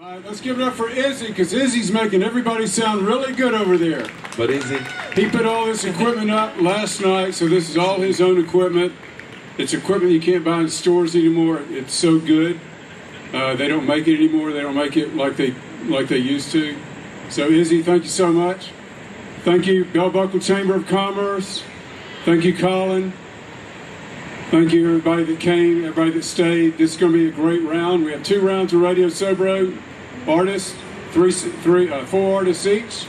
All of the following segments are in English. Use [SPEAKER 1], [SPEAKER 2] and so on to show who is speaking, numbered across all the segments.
[SPEAKER 1] All right, let's give it up for Izzy, because Izzy's making everybody sound really good over there.
[SPEAKER 2] But Izzy,
[SPEAKER 1] he put all this equipment up last night, so this is all his own equipment. It's equipment you can't buy in stores anymore. It's so good. They don't make it anymore. They don't make it like they used to. So Izzy, thank you so much. Thank you, Bell Buckle Chamber of Commerce. Thank you, Colin. Thank you, everybody that came, everybody that stayed. This is going to be a great round. We have 2 rounds of Radio Sobro artists, 4 artists each.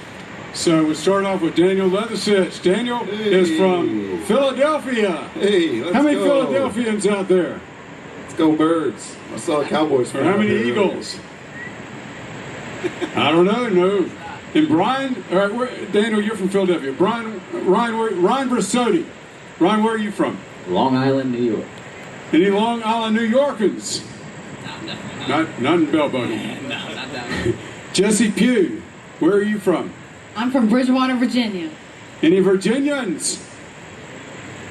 [SPEAKER 1] So we'll start off with Daniel Leathersich. Daniel is from Philadelphia.
[SPEAKER 2] Hey, let's
[SPEAKER 1] How many
[SPEAKER 2] go.
[SPEAKER 1] Philadelphians out there?
[SPEAKER 2] Let's go Birds. I saw a Cowboys fan.
[SPEAKER 1] Or how many Eagles? I don't know, no. And Brian, all right, Daniel, you're from Philadelphia. Ryan Briscotti. Ryan, where are you from?
[SPEAKER 3] Long Island, New York.
[SPEAKER 1] Any Long Island New Yorkers?
[SPEAKER 3] No, definitely not.
[SPEAKER 1] Not in Bell Buckle.
[SPEAKER 3] No, not that one.
[SPEAKER 1] Jessi Pugh, where are you from?
[SPEAKER 4] I'm from Bridgewater, Virginia.
[SPEAKER 1] Any Virginians?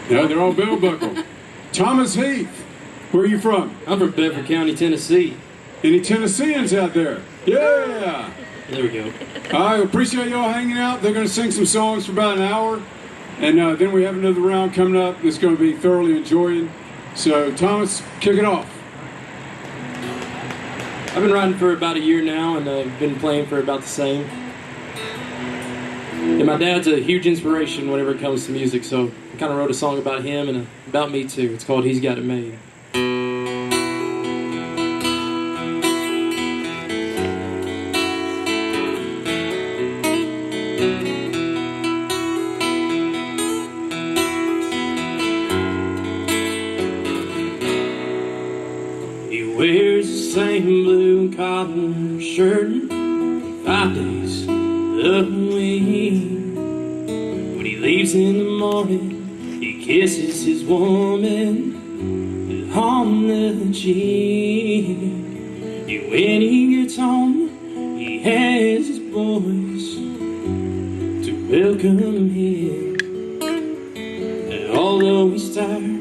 [SPEAKER 1] No, they're all Bell Buckle. Thomas Heath, where are you from?
[SPEAKER 5] I'm from Bedford County, Tennessee.
[SPEAKER 1] Any Tennesseans out there? Yeah!
[SPEAKER 5] There we go.
[SPEAKER 1] I appreciate y'all hanging out. They're going to sing some songs for about an hour. And then we have another round coming up that's going to be thoroughly enjoying. So, Thomas, kick it off.
[SPEAKER 5] I've been writing for about a year now, and I've been playing for about the same. And my dad's a huge inspiration whenever it comes to music, so I kind of wrote a song about him and about me too. It's called He's Got It Made. Wears the same blue cotton shirt 5 days of the week. When he leaves in the morning, he kisses his woman on the cheek. And when he gets home, he has his boys to welcome him. And although he's tired,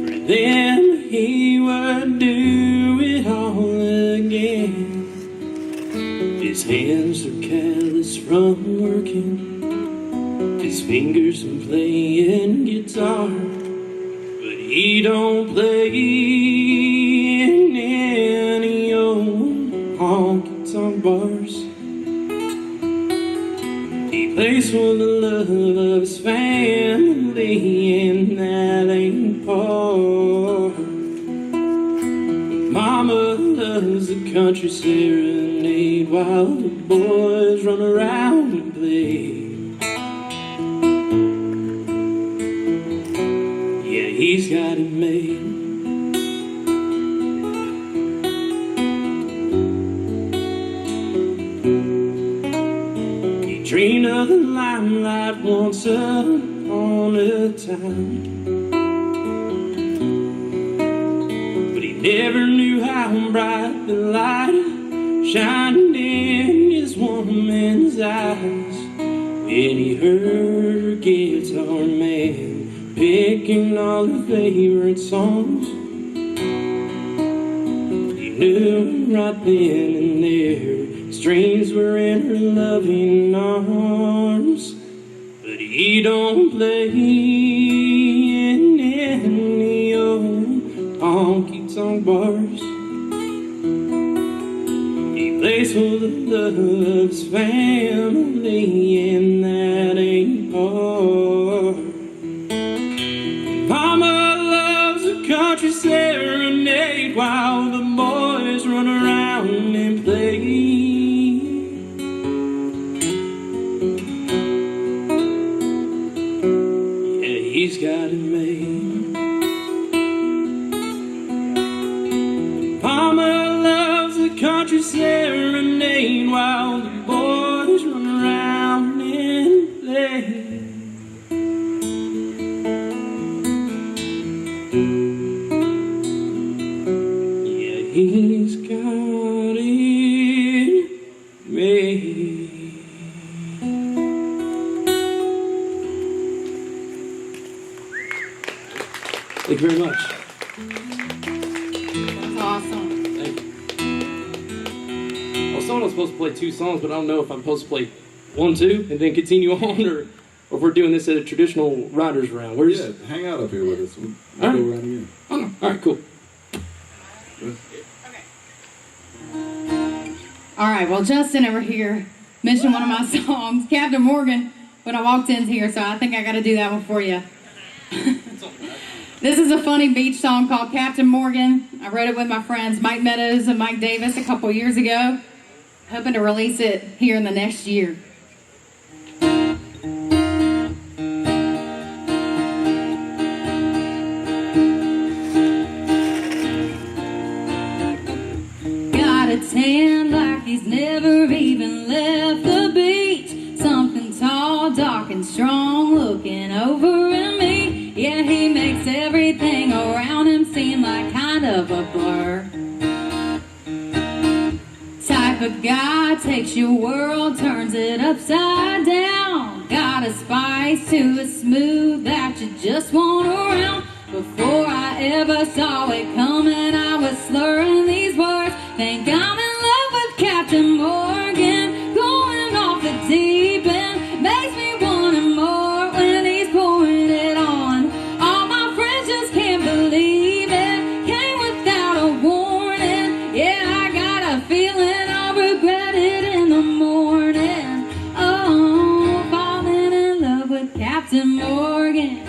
[SPEAKER 5] for them he would do it all again. His hands are callous from working, his fingers from playing guitar, but he don't play in any old honky-tonk bars. He plays for the love of his family, and that ain't part. Mama loves the country serenade while the boys run around and play. Yeah, he's got it made. He dreamed of the limelight once upon a time, never knew how bright the light shined in his woman's eyes when he heard her guitar man picking all her favorite songs. He knew right then and there strings were in her loving arms, but he don't play in any old honky-tonk bars. He plays for the love of his family, and that ain't hard. Mama loves a country serenade while the boys run around and play. Yeah, he's got it made. Country serenade while the boys run around and play. Yeah, he's got it made. Thank you very much.
[SPEAKER 4] That's awesome.
[SPEAKER 5] Thank you. was told I was supposed to play 2 songs, but I don't know if I'm supposed to play 1, 2, and then continue on, or if we're doing this at a traditional writer's round. We're just...
[SPEAKER 2] Yeah, hang out up here with us. We'll
[SPEAKER 5] All right.
[SPEAKER 2] go around again.
[SPEAKER 5] Oh, no. All right, cool.
[SPEAKER 4] All right, well, Justin over here mentioned one of my songs, Captain Morgan, when I walked in here, so I think I got to do that one for you. This is a funny beach song called Captain Morgan. I wrote it with my friends Mike Meadows and Mike Davis a couple years ago. Hoping to release it here in the next year. Got a tan like he's never even left the beach. Something tall, dark and strong looking over at me. Yeah, he makes everything around him seem like kind of a blur. Type of guy takes your world, turns it upside down. Got a spice to a smooth that you just want around. Before I ever saw it coming, I was slurring these words. Think I'm in love with Captain Morgan, going off the deep end. Makes me want him more when he's pouring it on. All my friends just can't believe it. Came without a warning. Yeah, I got a feeling I'll regret it in the morning. Oh, falling in love with Captain Morgan.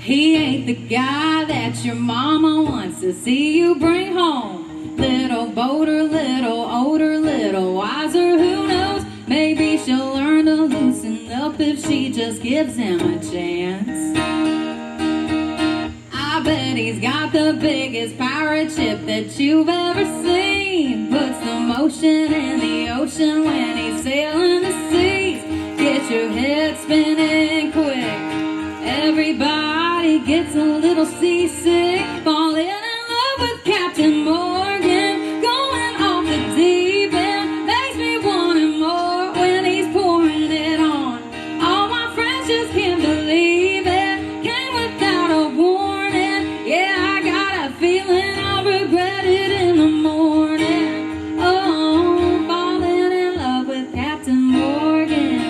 [SPEAKER 4] He ain't the guy that your mama wants to see you bring home. Little bolder, little older, little wiser, who knows? Maybe she'll learn to loosen up if she just gives him a chance. I bet he's got the biggest pirate ship that you've ever seen. Puts the motion in the ocean when he's sailing the seas. Get your head spinning quick. Everybody gets a little seasick. Falling in love with Captain Morgan, going off the deep end. Makes me want him more when he's pouring it on. All my friends just can't believe it. Came without a warning. Yeah, I got a feeling I'll regret it in the morning. Oh, falling in love with Captain Morgan.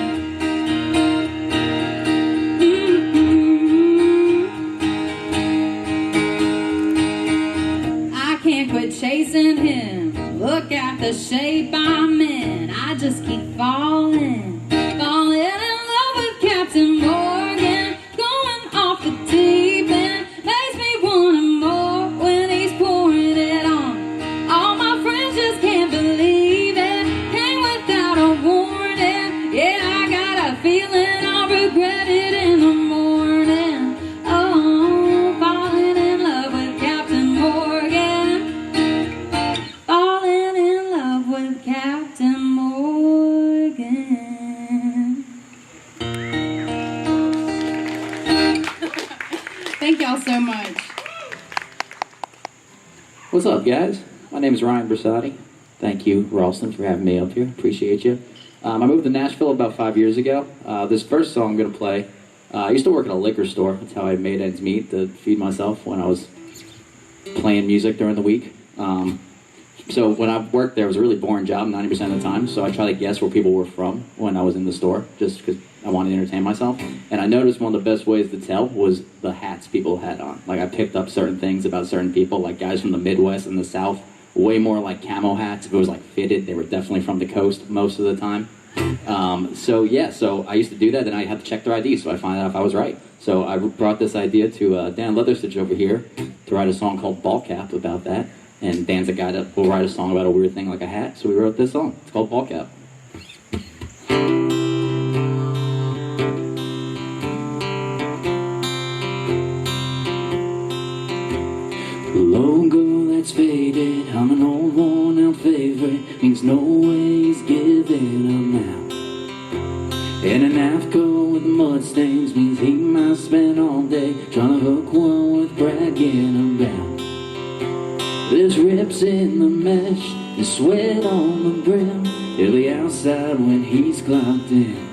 [SPEAKER 4] Chasing him, look at the shape I'm in. I just keep falling, falling in love with Captain Morgan, going off the deep end. Makes me want him more when he's pouring it on. All my friends just can't believe it. Came without a warning. Yeah, I got a feeling I'll regret it in the morning. Oh, falling in love with Captain Morgan. Falling in love with Captain Morgan. Thank y'all so much.
[SPEAKER 3] What's up, guys? My name is Ryan Briscotti. Thank you, Ralston, for having me up here. Appreciate you. I moved to Nashville about 5 years ago. This first song I'm going to play, I used to work at a liquor store. That's how I made ends meet to feed myself when I was playing music during the week. So when I worked there, it was a really boring job 90% of the time, so I tried to guess where people were from when I was in the store, just because I wanted to entertain myself. And I noticed one of the best ways to tell was the hats people had on. Like, I picked up certain things about certain people, like guys from the Midwest and the South, way more like camo hats. If it was like fitted, they were definitely from the coast most of the time. So I used to do that, and I had to check their ID, so I find out if I was right. So I brought this idea to Dan Leathersich over here to write a song called Ball Cap about that. And Dan's a guy that will write a song about a weird thing like a hat, so we wrote this song. It's called Ball Cap. Logo that's faded, I'm an old worn out favorite, means no way he's giving up now. And an AFCO with mud stains means he might spend all day trying to hook one with bragging about. There's rips in the mesh and sweat on the brim. He'll be outside when he's clocked in.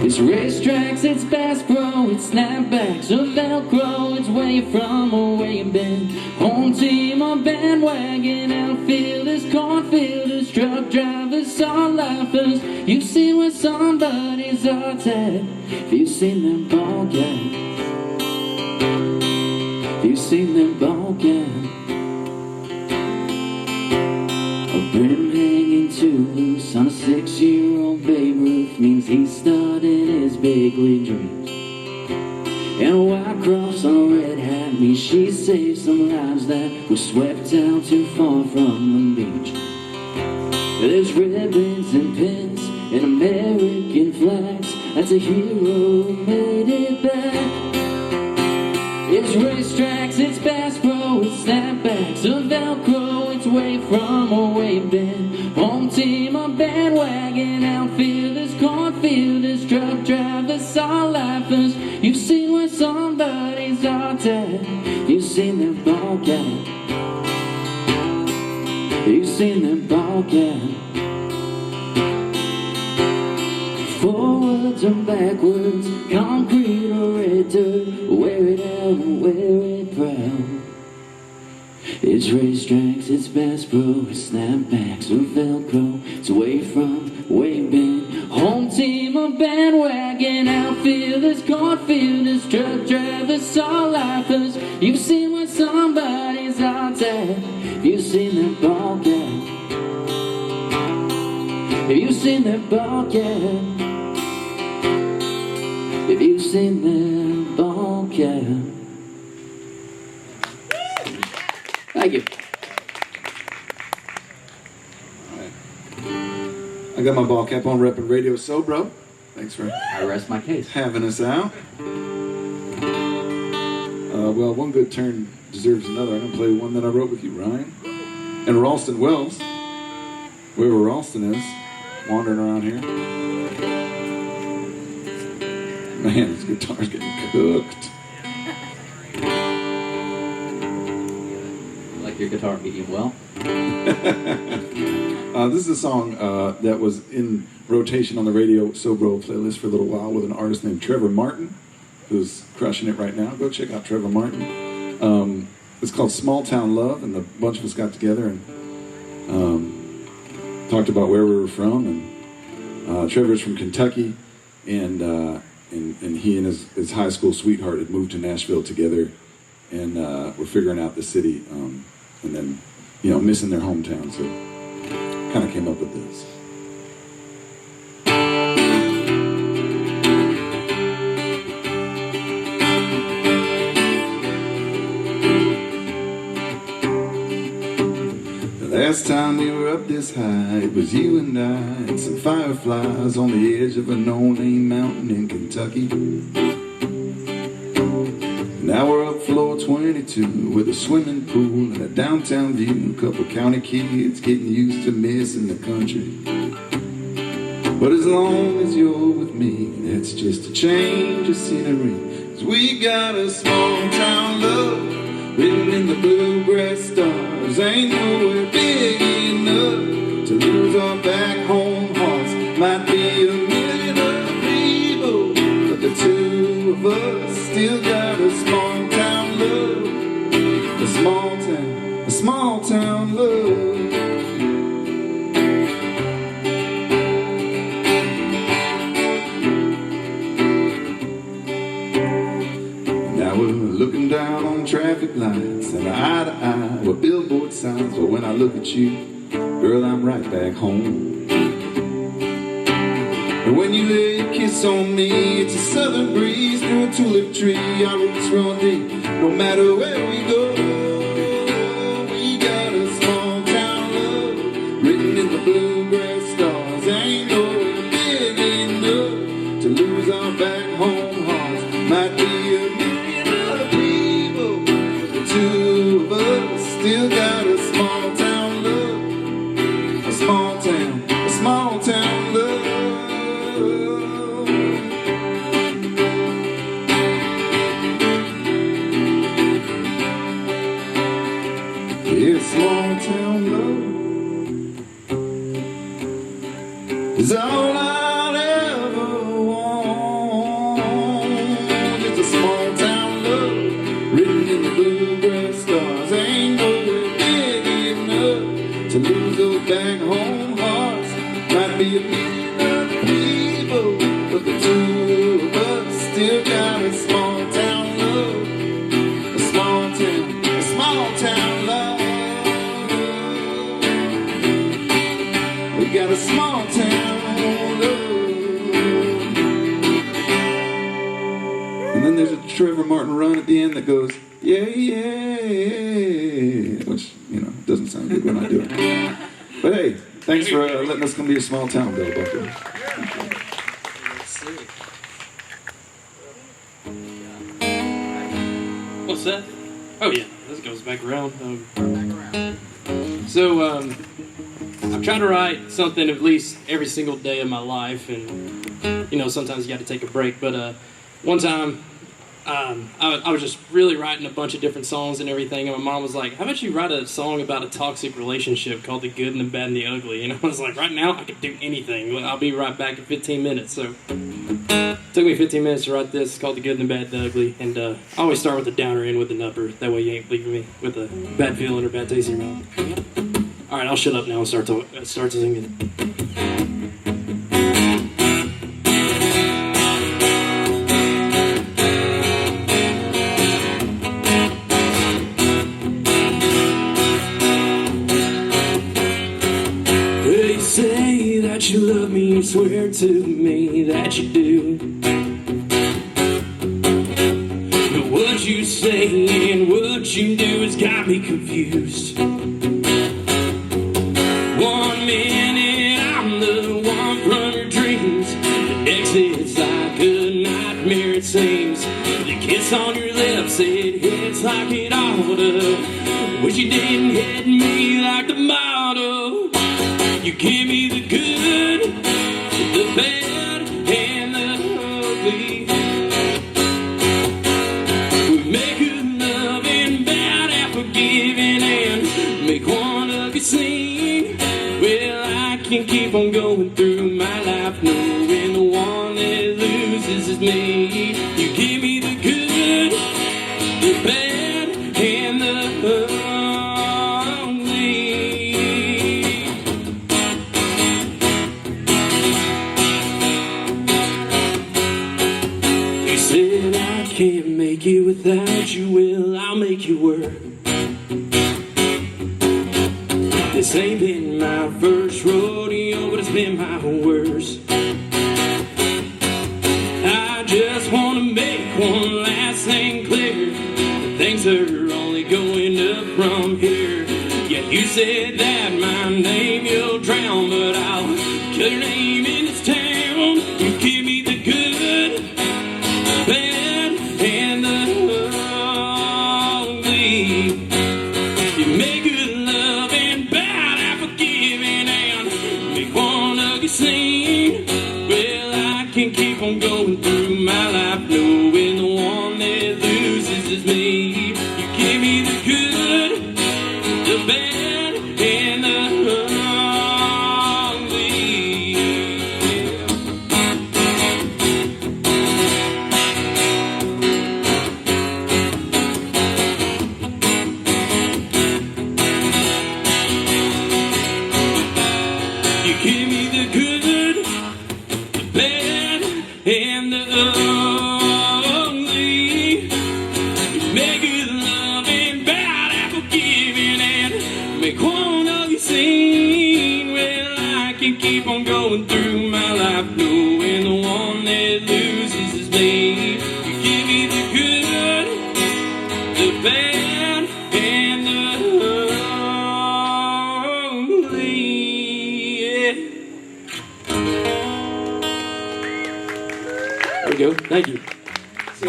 [SPEAKER 3] It's racetracks, it's Bass Pro, it's snapbacks or Velcro. It's where you're from or where you've been. Home team or bandwagon, outfielders, cornfielders, truck drivers, song lifers. You've seen where somebody's heart's at. If you've seen them ball gang, if you've seen them ball gang. A brim hanging too loose on a 6-year-old Babe Ruth means he started his big league dreams. And a white cross on a red hat means she saved some lives that were swept out too far from the beach. There's ribbons and pins and American flags. That's a hero who made it back. It's racetracks, it's Bass Pro, it's snapbacks or Velcro. It's way from or where you've been. Home team or bandwagon, outfielders, cornfielders, truck drivers, song lifers. You've seen where somebody's heart's at. You've seen them ball gang. You've seen them ball gang. Forwards and backwards, concrete or red dirt. Wear it out and wear it proud. It's racetracks, it's Bass Pro, it's snapbacks or Velcro. It's away from where you've been. Home team or bandwagon, outfielders, cornfielders, truck drivers, song lifers. You've seen where somebody's heart's at. You've seen that ball gang. Have you seen that ball gang? Have you seen that ball gang? Thank you.
[SPEAKER 2] I got my ball cap on, repping Radio Sobro. Thanks for
[SPEAKER 3] I rest my case.
[SPEAKER 2] having us out. Well, one good turn deserves another. I'm going to play one that I wrote with you, Ryan. And Ralston Wells, wherever Ralston is, wandering around here. Man, this guitar's getting cooked.
[SPEAKER 3] Like your guitar medium well?
[SPEAKER 2] This is a song that was in rotation on the Radio Sobro playlist for a little while with an artist named Trevor Martin, who's crushing it right now. Go check out Trevor Martin. It's called Small Town Love, and a bunch of us got together and talked about where we were from. And Trevor's from Kentucky, and he and his high school sweetheart had moved to Nashville together, and were figuring out the city, and then, missing their hometown, so kind of came up with this. The last time we were up this high, it was you and I and some fireflies on the edge of a no-name mountain in Kentucky. Now we're up floor 22 with a swimming pool and a downtown view. A couple county kids getting used to missing the country. But as long as you're with me, that's just a change of scenery. 'Cause we got a small town love written in the bluegrass stars. Ain't nowhere big enough to lose our back home hearts. Might be a million other people, but the two of us still got a small town love. A small town love. Now we're looking down on traffic lights and eye to eye with billboard signs. But when I look at you, girl, I'm right back home. And when you lay a kiss on me, it's a southern breeze through a tulip tree. Our roots run deep, no matter where we go. We got a small town love written in the bluegrass stars. Ain't nowhere big enough to lose our back home hearts. Might be a million other people, but the two of us still got a small town love. A small town love. It's small town love is all I'll ever want. might be a million other people, but the two of us still got a small town love. A small town love. We got a small town love. And then there's a Trevor Martin run at the end that goes, yeah, yeah, which, you know, doesn't sound good when I do it. But hey, thanks for letting us come to your small town, Bill Buckler.
[SPEAKER 5] What's that? Oh yeah, this goes back around. I'm trying to write something at least every single day of my life, and you know, sometimes you got to take a break. But one time, I was just really writing a bunch of different songs and everything, and my mom was like, "How about you write a song about a toxic relationship called The Good and the Bad and the Ugly?" And I was like, "Right now, I could do anything. I'll be right back in 15 minutes." So it took me 15 minutes to write this. It's called The Good and the Bad and the Ugly, and I always start with the downer end with an upper. That way you ain't leaving me with a bad feeling or bad taste in your mouth. All right, I'll shut up now and start singing. Say that you love me, you swear to me that you do. But what you say and what you do has got me confused. 1 minute I'm the one from your dreams, the next it's like a nightmare it seems. The kiss on your lips, it hits like it ought to. Wish you didn't hit me like the motto. You give me the good, the bad, and the ugly. We make good love and bad and forgiving and make one ugly scene. Well, I can keep on going through my life knowing the one that loses is me. You give me the good, the bad, and the ugly. Can't make it without you, well, I'll make you work. This ain't been my first rodeo, but it's been my worst. I just wanna make one last thing clear. Things are only going up from here. Yeah, you said that my name you'll drown, but I'll kill your name in this town. You give me the good, bad, and the ugly. You make good love and bad and forgiving and make one ugly scene. Well, I can keep on going through my life knowing the one that loses is me. You give me the good, the bad, and the give me the good, the bad, and the ugly. You make good love and bad and forgiving and make one ugly scene. Well, I can keep on going through my life knowing the one that loses is me. You give me the good, the bad, and the ugly. There we go. Thank you.
[SPEAKER 2] So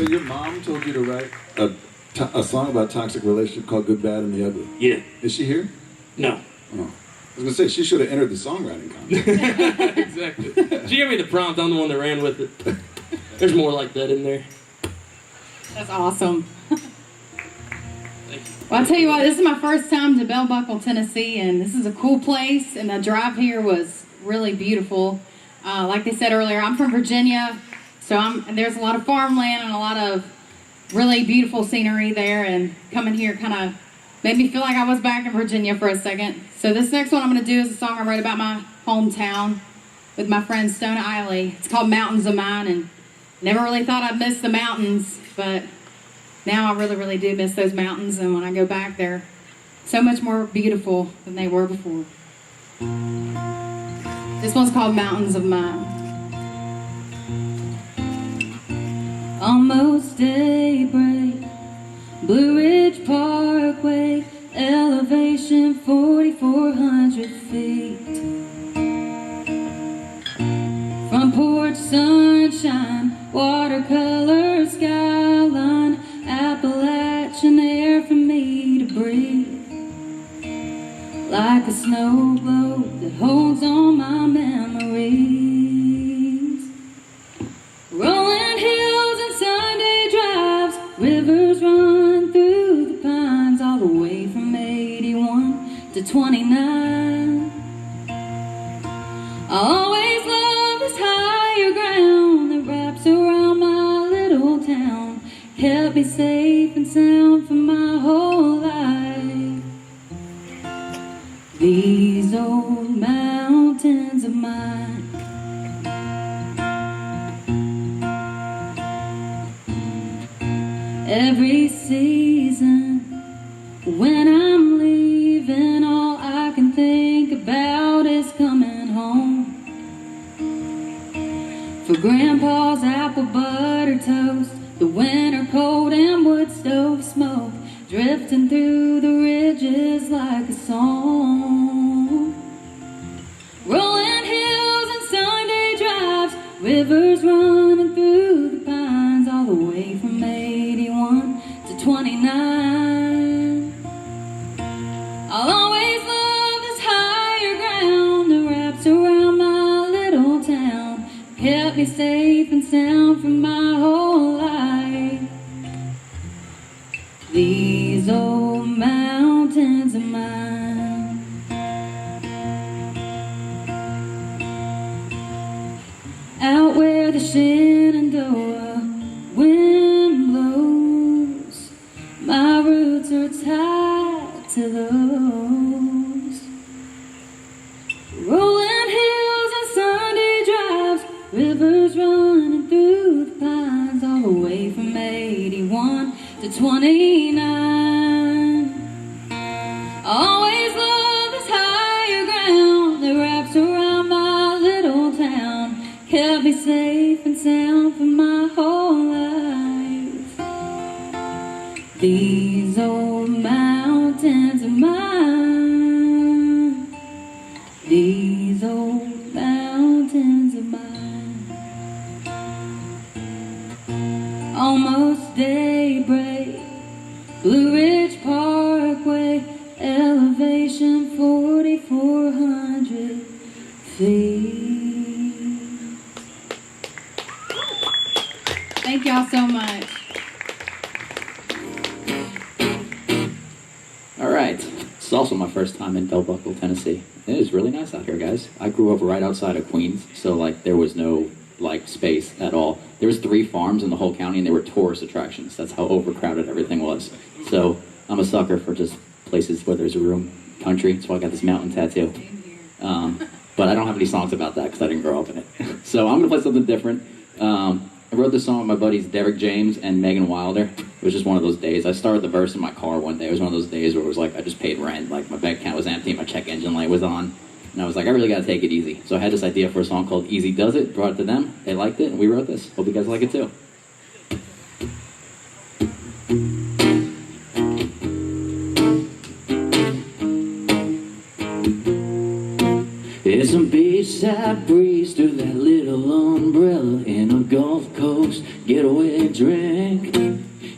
[SPEAKER 2] your mom told you to write a song about a toxic relationship called Good, Bad, and the Ugly.
[SPEAKER 5] Yeah.
[SPEAKER 2] Is she here?
[SPEAKER 5] No.
[SPEAKER 2] Oh. I was going to say, she should have entered the songwriting contest.
[SPEAKER 5] Exactly. She gave me the prompt. I'm the one that ran with it. There's more like that in there.
[SPEAKER 4] That's awesome.
[SPEAKER 5] Thank you.
[SPEAKER 4] Well, I'll tell you what, this is my first time to Bell Buckle, Tennessee, and this is a cool place, and the drive here was really beautiful. Like they said earlier, I'm from Virginia, so there's a lot of farmland and a lot of really beautiful scenery there, and coming here kind of made me feel like I was back in Virginia for a second. So this next one I'm going to do is a song I wrote about my hometown with my friend Stone Eiley. It's called Mountains of Mine, and never really thought I'd miss the mountains, but now I really, really do miss those mountains, and when I go back, they're so much more beautiful than they were before. This one's called Mountains of Mine. Almost daybreak, Blue Ridge Parkway, elevation 4,400 feet. Front porch sunshine, watercolor skyline, Appalachian air for me to breathe. Like a snow globe that holds on my memories. Rolling hills and Sunday drives, rivers run through the pines, all the way from 81 to 29. I always love this higher ground that wraps around my little town, kept me safe and sound for my whole life. These old mountains of mine. Every season, when I'm leaving, all I can think about is coming home. For Grandpa's apple butter toast, the winter cold and wood stove smoke, drifting through the ridges like a song. Rolling hills and Sunday drives, rivers running through the pines, all the way from 81 to 29. I'll always love this higher ground that wraps around my little town, kept me safe and sound for my whole life. These old mountains of mine. Out where the Shenandoah wind blows, my roots are tied to those. Rolling hills and Sunday drives, rivers running through the pines, all the way from 81 to 29. I always love this higher ground that wraps around my little town, kept me safe and sound for my whole life. These old mountains of mine. These old mountains of mine. Almost daybreak, Blue Ridge Parkway, elevation 4,400 feet. Thank y'all so much.
[SPEAKER 3] All right. It's also my first time in Bell Buckle, Tennessee. It is really nice out here, guys. I grew up right outside of Queens, so like there was no like space at all. There was 3 farms in the whole county, and they were tourist attractions. That's how overcrowded everything was. So I'm a sucker for just places where there's a room, country. So I got this mountain tattoo. But I don't have any songs about that because I didn't grow up in it. So I'm gonna play something different. I wrote this song with my buddies Derek James and Megan Wilder. It was just one of those days. I started the verse in my car one day. It was one of those days where it was like I just paid rent, like my bank account was empty, my check engine light was on, and I was like, I really gotta take it easy. So I had this idea for a song called Easy Does It, brought it to them, they liked it, and we wrote this. Hope you guys like it too. It's a beachside breeze through that little umbrella in a Gulf Coast getaway drink.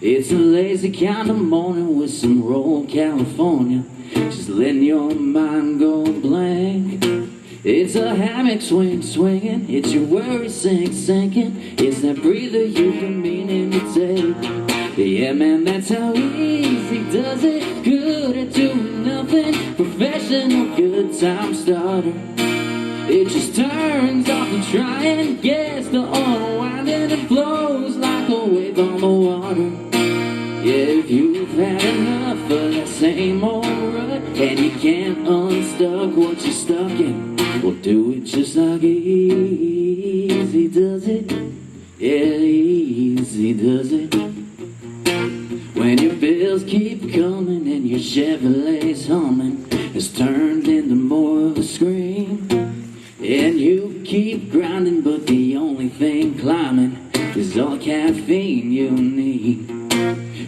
[SPEAKER 3] It's a lazy kind of morning with some roll California, just letting your mind go blank. It's a hammock swinging, it's your worry sinking. It's that breather you've been meaning to take. Yeah, man, that's how easy does it. Good at doing nothing, professional good time starter. It just turns off the trying, gets the unwinding, and flows like a wave on the water. Yeah, if you've had enough of that same old rut and you can't unstuck what you're stuck in, well, do just like easy does it. Yeah, easy does it. When your bills keep coming and your Chevrolet's humming, it's turned into more of a scream. And you keep grinding, but the only thing climbing is all the caffeine you need.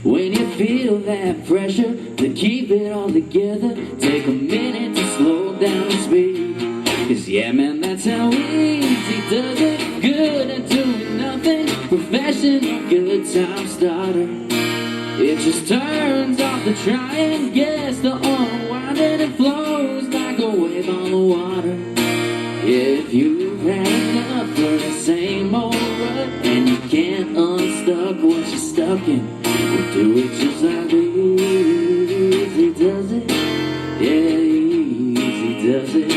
[SPEAKER 3] When you feel that pressure to keep it all together, take a minute to slow down the speed. 'Cause yeah, man, that's how easy does it. Good at doing nothing, professional good time starter. It just turns off the trying, gets the unwind, and it flows like a wave on the water. If you've had enough of the same old rut and you can't unstuck what you're stuck in, we'll do it just like easy does it. Yeah, easy does it.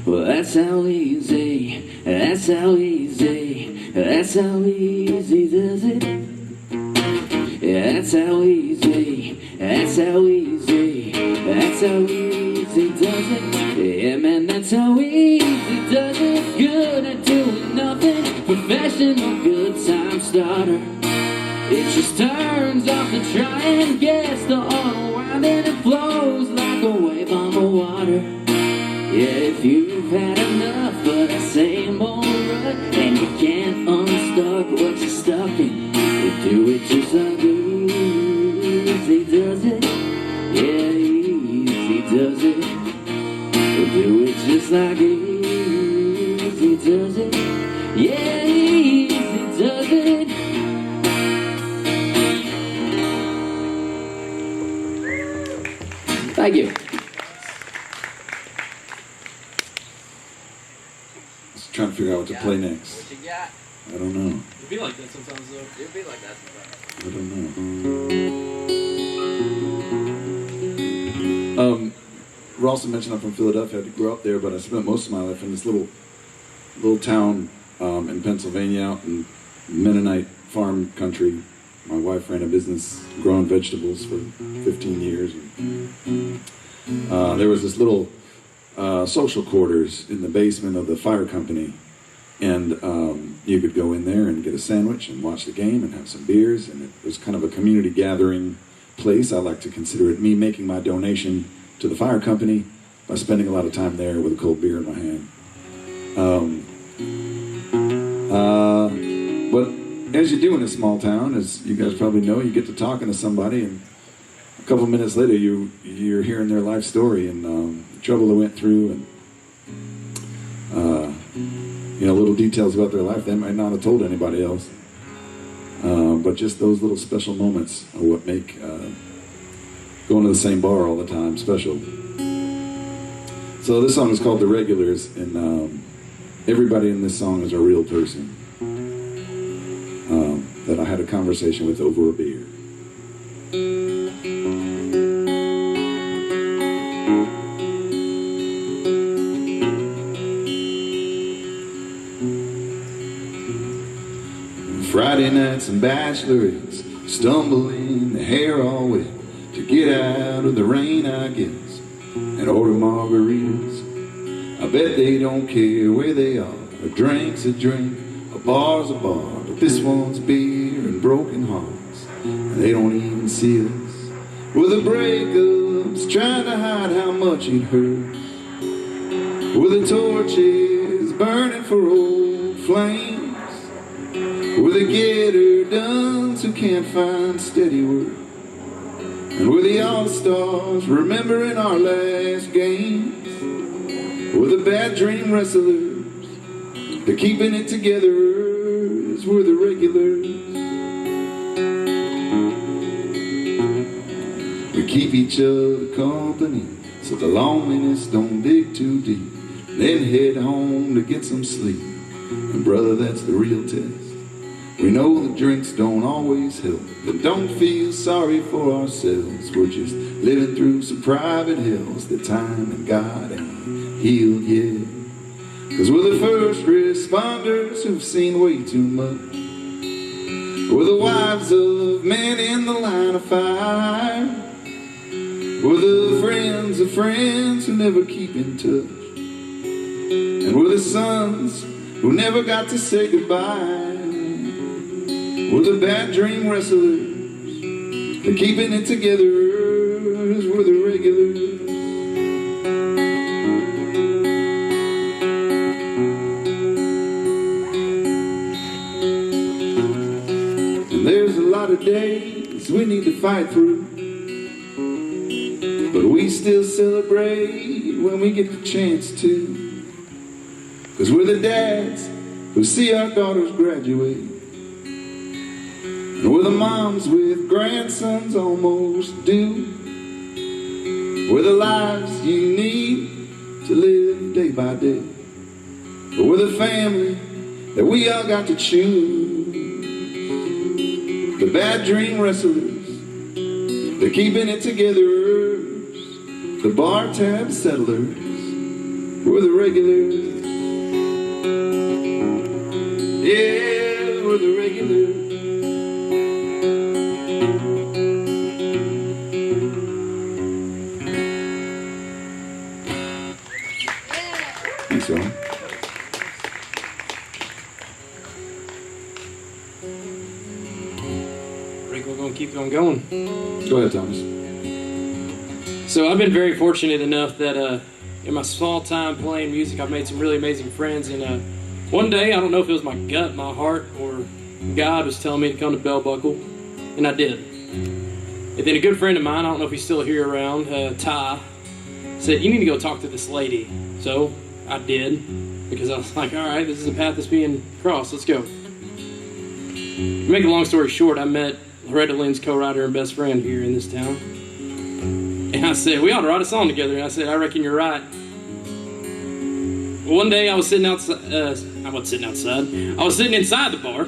[SPEAKER 3] Well, that's how easy, that's how easy, that's how easy does it. Yeah, that's how easy, that's how easy, that's how easy does it. Yeah, man, that's how easy does it. Good at doing nothing, professional good time starter. It just turns off the trying, gets the unwind, and it flows like a wave on the water. Yeah, if you've had enough of the same old rut and you can't unstuck what you're stuck in, you do it just like easy does it. Yeah, easy does it. You do it just like easy does it. Yeah, easy does it. Thank you.
[SPEAKER 2] Trying to figure out what to play next.
[SPEAKER 3] What you got?
[SPEAKER 2] I don't know.
[SPEAKER 5] It'd be like that sometimes, though.
[SPEAKER 3] It'd be like that sometimes.
[SPEAKER 2] I don't know. Ralston mentioned I'm from Philadelphia. I grew up there, but I spent most of my life in this little town in Pennsylvania, out in Mennonite farm country. My wife ran a business growing vegetables for 15 years. There was this little social quarters in the basement of the fire company, and you could go in there and get a sandwich and watch the game and have some beers, and it was kind of a community gathering place. I like to consider it me making my donation to the fire company by spending a lot of time there with a cold beer in my hand. But as you do in a small town, as you guys probably know, you get to talking to somebody, and a couple minutes later you're hearing their life story and the trouble they went through, and little details about their life they might not have told anybody else. But just those little special moments are what make going to the same bar all the time special. So this song is called The Regulars, and everybody in this song is a real person that I had a conversation with over a beer. Friday nights and bachelorettes, stumbling, the hair all wet, to get out of the rain, I guess, and order margaritas. I bet they don't care where they are. A drink's a drink, a bar's a bar, but this one's beer and broken hearts, and they don't even see us. With the breakups, trying to hide how much it hurts, with the torches burning for old flames, with the get-her-dones who can't find steady work, and with the all-stars remembering our last games, with the bad dream wrestlers, the keeping it together is we're the regulars. We keep each other company so the loneliness don't dig too deep, then head home to get some sleep, and brother, that's the real test. We know the drinks don't always help, but don't feel sorry for ourselves. We're just living through some private hells that time and God ain't healed yet. 'Cause we're the first responders who've seen way too much. We're the wives of men in the line of fire. We're the friends of friends who never keep in touch. And we're the sons who never got to say goodbye. We're the bad dream wrestlers, the keeping it together. We're the regulars. And there's a lot of days we need to fight through, but we still celebrate when we get the chance to. 'Cause we're the dads who see our daughters graduate, and we're the moms with grandsons almost due. We're the lives you need to live day by day, but we're the family that we all got to choose. The bad dream wrestlers, the keeping it together, the bar tab settlers, we're the regulars. Yeah, we're the regulars. Thanks, y'all.
[SPEAKER 5] Rick, we're going to keep on going.
[SPEAKER 2] Go ahead, Thomas.
[SPEAKER 5] So I've been very fortunate enough that in my small time playing music, I've made some really amazing friends. And one day, I don't know if it was my gut, my heart, or God was telling me to come to Bell Buckle, and I did. And then a good friend of mine, I don't know if he's still here around, Ty, said, you need to go talk to this lady. So I did, because I was like, all right, this is a path that's being crossed, let's go. To make a long story short, I met Loretta Lynn's co-writer and best friend here in this town. And I said, we ought to write a song together. And I said, I reckon you're right. Well, one day I was sitting outside, I wasn't sitting outside. I was sitting inside the bar,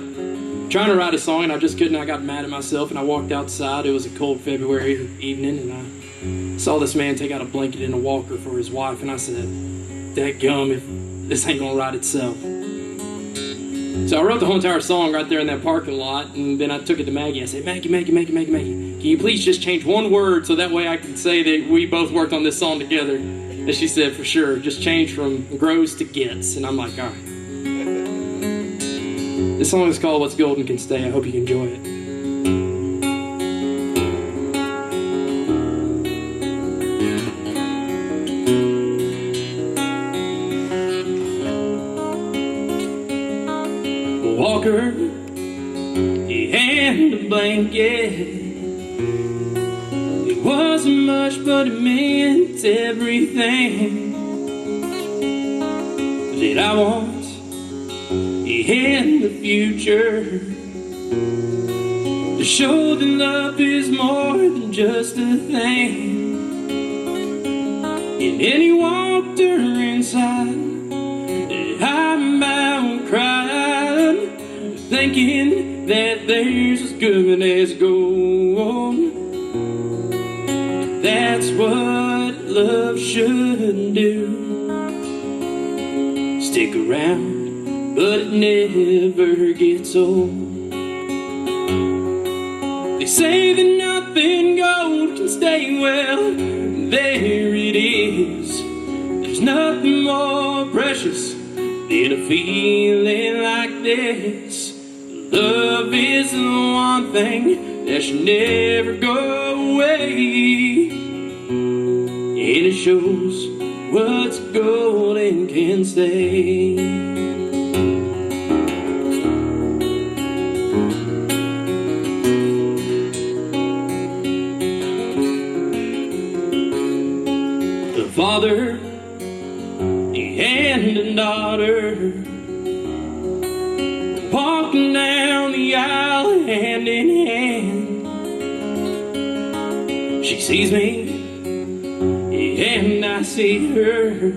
[SPEAKER 5] trying to write a song, and I just couldn't. I got mad at myself, and I walked outside. It was a cold February evening, and I saw this man take out a blanket and a walker for his wife, and I said, dadgum, if this ain't gonna write itself. So I wrote the whole entire song right there in that parking lot, and then I took it to Maggie. I said, Maggie, can you please just change one word so that way I can say that we both worked on this song together? And she said, for sure, just change from grows to gets. And I'm like, all right. This song is called What's Golden Can Stay. I hope you can enjoy it. Walker, he had a blanket. It wasn't much, but it meant everything that I want. He had the future to show that love is more than just a thing. And then he walked her inside, and I'm about crying, thinking that there's as good as gold. That's what love should do. Stick around, but it never gets old. They say that nothing gold can stay. Well, there it is. There's nothing more precious than a feeling like this. Love is the one thing that should never go away, and it shows what's golden can stay. The father, he and a daughter, walking down the aisle hand in hand. She sees me, and I see her.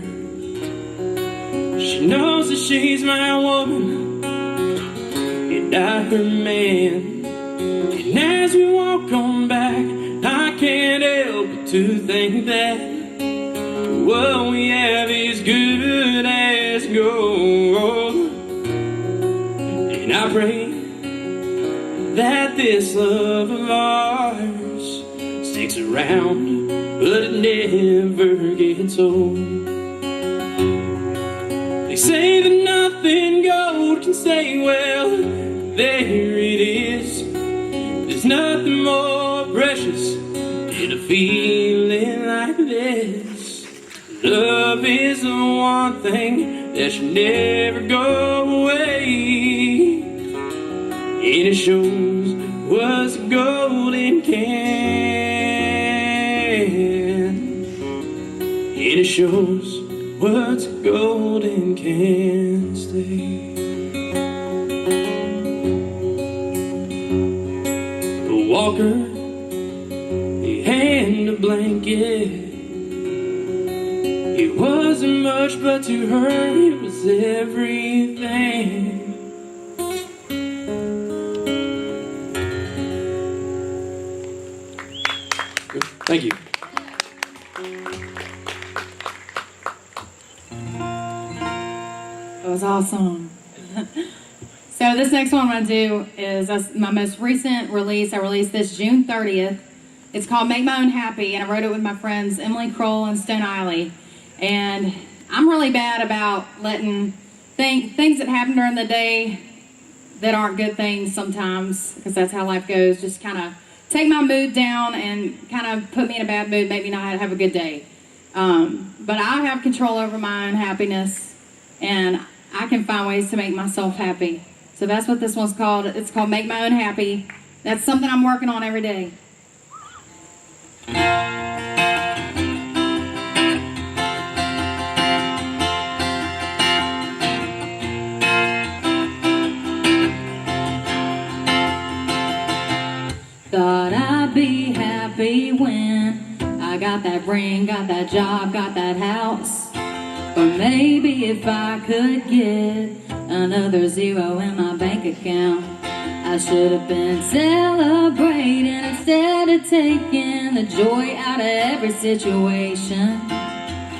[SPEAKER 5] She knows that she's my woman, and I her man. And as we walk on back, I can't help but to think that what we have is good as gold. And I pray that this love of ours sticks around, but it never gets old. say that nothing gold can say, well, there it is. There's nothing more precious than a feeling like this. Love is the one thing that should never go away, and it shows what's a golden can, and it shows what's a golden can stay. The walker, he had a blanket. It wasn't much, but to her it was everything. Thank you.
[SPEAKER 4] That was awesome. So this next one I'm going to do is my most recent release. I released this June 30th. It's called Make My Own Happy, and I wrote it with my friends Emily Kroll and Stone Eiley. And I'm really bad about letting things that happen during the day that aren't good things sometimes, because that's how life goes, just kind of take my mood down and kind of put me in a bad mood, make me not have a good day. But I have control over my own happiness, and I can find ways to make myself happy. So that's what this one's called. It's called Make My Own Happy. That's something I'm working on every day. Thought I'd be happy when I got that ring, got that job, got that house. Or maybe if I could get another zero in my bank account, I should have been celebrating instead of taking the joy out of every situation.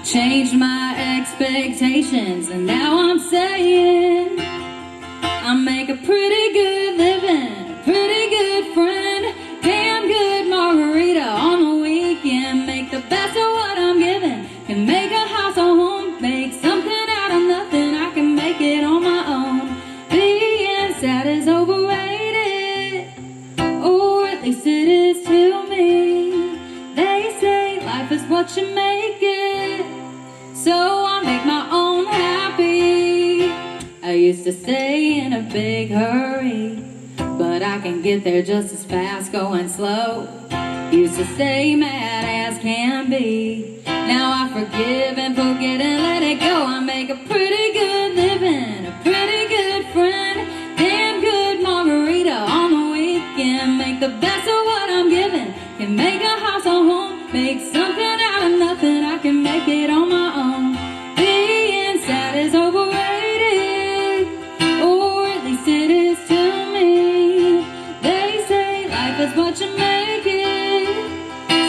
[SPEAKER 4] Changed my expectations, and now I'm saying I make a pretty good living, a pretty good friend, damn good margarita on the weekend. Make the best of what I'm given, can make a house a home, make something out of nothing. I can make it on my own. Being sad is overrated, or at least it is to me. They say life is what you make it, so I make my own happy. I used to stay in a big hurry, but I can get there just as fast going slow. Used to stay mad as can be, now I forgive and forget and let it go. I make a pretty good living, a pretty good friend, damn good margarita on the weekend. Make the best of what I'm given, can make a house a home, make something out of nothing. I can make it on my own. Being sad is overrated, or at least it is to me. They say life is what you make it,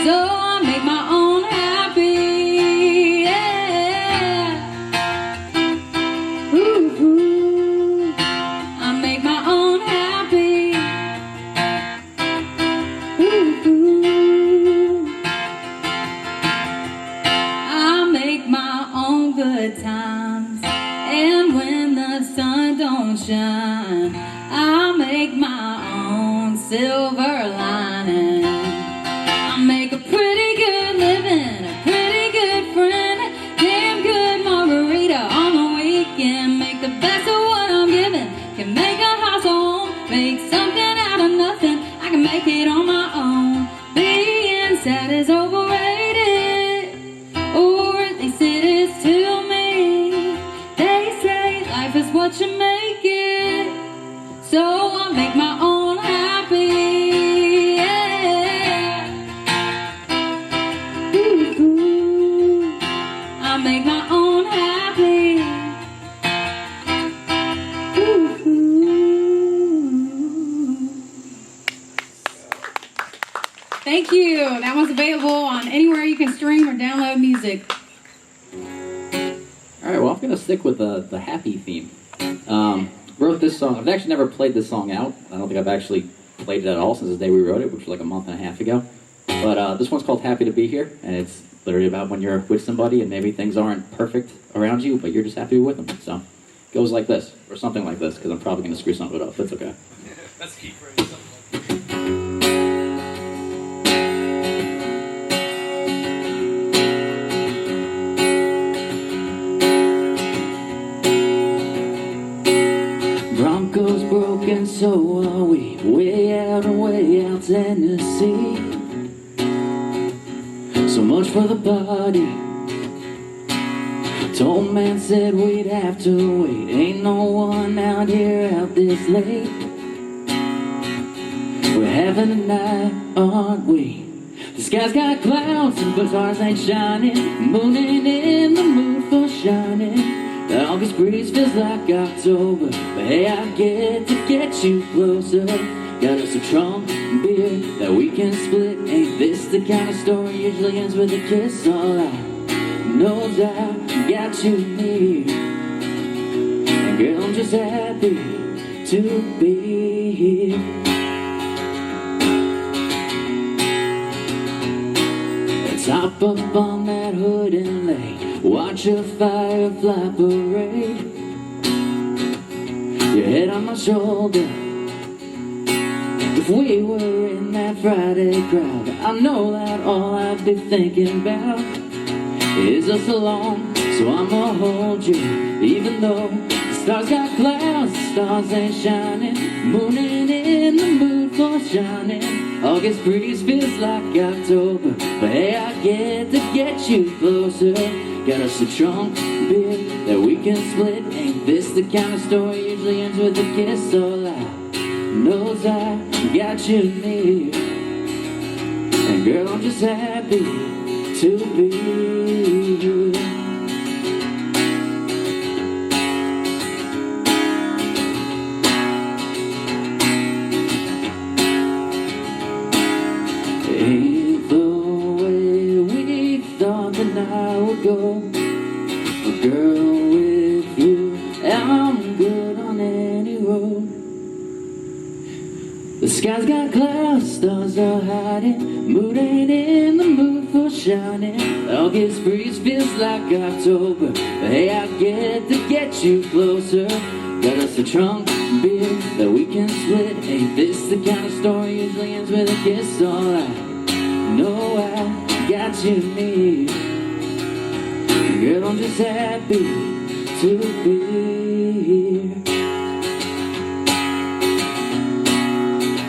[SPEAKER 4] so I make my own happy, yeah. Ooh, ooh. I make my own happy. Ooh, ooh. I make my own good times, and when the sun don't shine, I make my own silver lining. I make a pretty good living, a pretty good friend, damn good margarita on the weekend. Make the best of what I'm given, can make a house a home, make something out of nothing. I can make it on my own. Being sad is overrated, or at least it is to me. They say life is what you make it, so I make my own happy, yeah. Ooh, ooh. I make my own happy. Ooh, ooh. Thank you. That one's available on anywhere you can stream or download music.
[SPEAKER 3] All right, well, I'm going to stick with the happy theme. Wrote this song. I've actually never played this song out. I don't think I've actually played it at all since the day we wrote it, which was like a month and a half ago. But this one's called Happy to Be Here, and it's literally about when you're with somebody and maybe things aren't perfect around you, but you're just happy to be with them. So it goes like this, or something like this, because I'm probably going to screw some of it up. That's okay.
[SPEAKER 5] That's key phrase.
[SPEAKER 3] Broncos broken, so are we. Way out Tennessee. So much for the party. Told man said we'd have to wait. Ain't no one out here out this late. We're having a night, aren't we? The sky's got clouds, but stars ain't shining. Moon ain't in the mood for shining. The August breeze feels like October, but hey, I get to get you closer. Got us a trunk beer that we can split. Ain't this the kind of story usually ends with a kiss? All I know is I got you near, and girl, I'm just happy to be here. Let's hop up on that hood and lay, watch a firefly parade. Your head on my shoulder. If we were in that Friday crowd, I know that all I'd be thinking about is us alone. So I'ma hold you, even though the stars got clouds, the stars ain't shining. Moon ain't in the mood for shining. August breeze feels like October, but hey, I get to get you closer. Got us a trunk beer that we can split. Ain't this the kind of story usually ends with a kiss? All I know is I got you near, and girl, I'm just happy to be here. Ain't the way we thought the night would go. But girl, with you, I'm good on any road. The sky's got clouds, stars are hiding. Mood ain't in the mood for shining. August breeze feels like October, but hey, I get to get you closer. Got us a trunk beer that we can split. Ain't this the kind of story usually ends with a kiss? All I know I got you near, girl, I'm just happy to be here.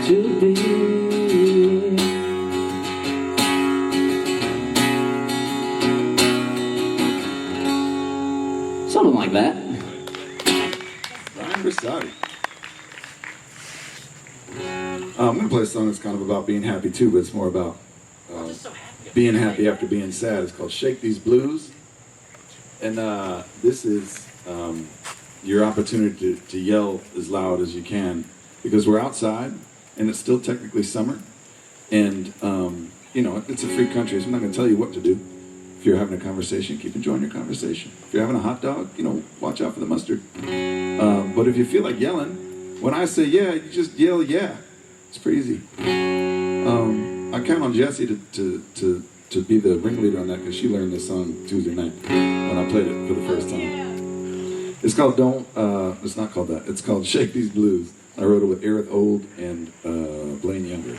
[SPEAKER 3] To be here. Something like that.
[SPEAKER 2] Ryan Briscotti. I'm going to play a song that's kind of about being happy too, but it's more about being happy after being sad. It's called Shake These Blues. And this is your opportunity to yell as loud as you can, because we're outside and it's still technically summer. And, you know, it's a free country, so I'm not going to tell you what to do. If you're having a conversation, keep enjoying your conversation. If you're having a hot dog, you know, watch out for the mustard. But if you feel like yelling, when I say yeah, you just yell yeah. It's pretty easy. I count on Jessi to be the ringleader on that, because she learned this song Tuesday night when I played it for the first time. It's called it's not called that. It's called Shake These Blues. I wrote it with Aerith Old and Blaine Younger.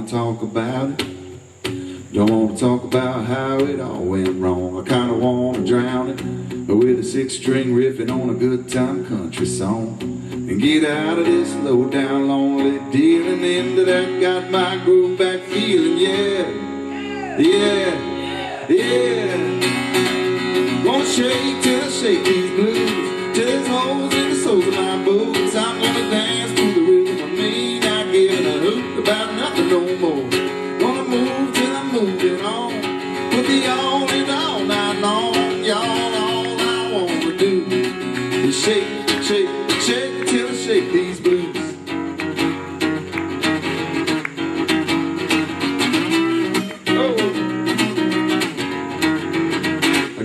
[SPEAKER 2] Talk about it. Don't want to talk about how it all went wrong. I kind of want to drown it with a 6-string riffing on a good time country song, and get out of this low down lonely dealing into that got my groove back feeling. Yeah, yeah, yeah. Gonna shake till I shake these blues, till there's holes in the soles of my boots. I'm gonna dance to the rhythm of me, not giving a hoot about nothing no more. Gonna move till I'm moving on, put the all in all night long. Y'all, all I wanna do is shake, shake, shake till I shake these blues. Oh.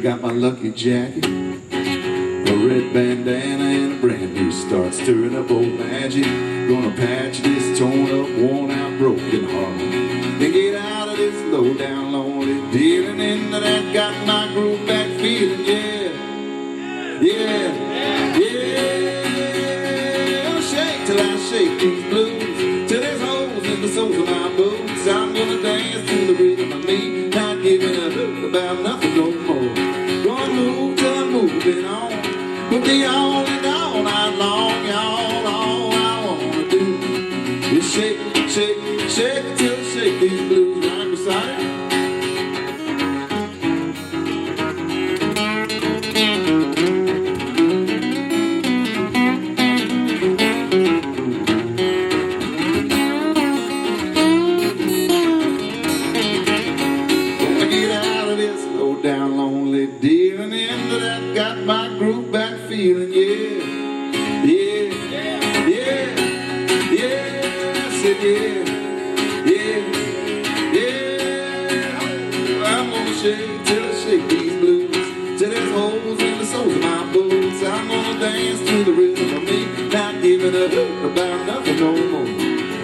[SPEAKER 2] got my lucky jacket, a red bandana and a brand new start, stirring up old magic. Gonna patch this torn up, worn out, broken heart, then get out of this low down, lonely dealing into that got my groove back feeling. Yeah, yeah, yeah. Gonna shake till I shake these blues, till there's holes in the soles of my boots. I'm gonna dance to the rhythm of me, not giving a hoot about nothing no more. Gonna move till I'm moving on, put the on and all night long, y'all. All I wanna do is shake, shake, shake till I shake these blues right beside it. Down lonely, dealing into that got my groove back feeling. Yeah, yeah, yeah, yeah, I said yeah, yeah, yeah. I'm gonna shake till I shake these blues, till there's holes in the soles of my boots. I'm gonna dance to the rhythm of me, not giving a hoot about nothing no more.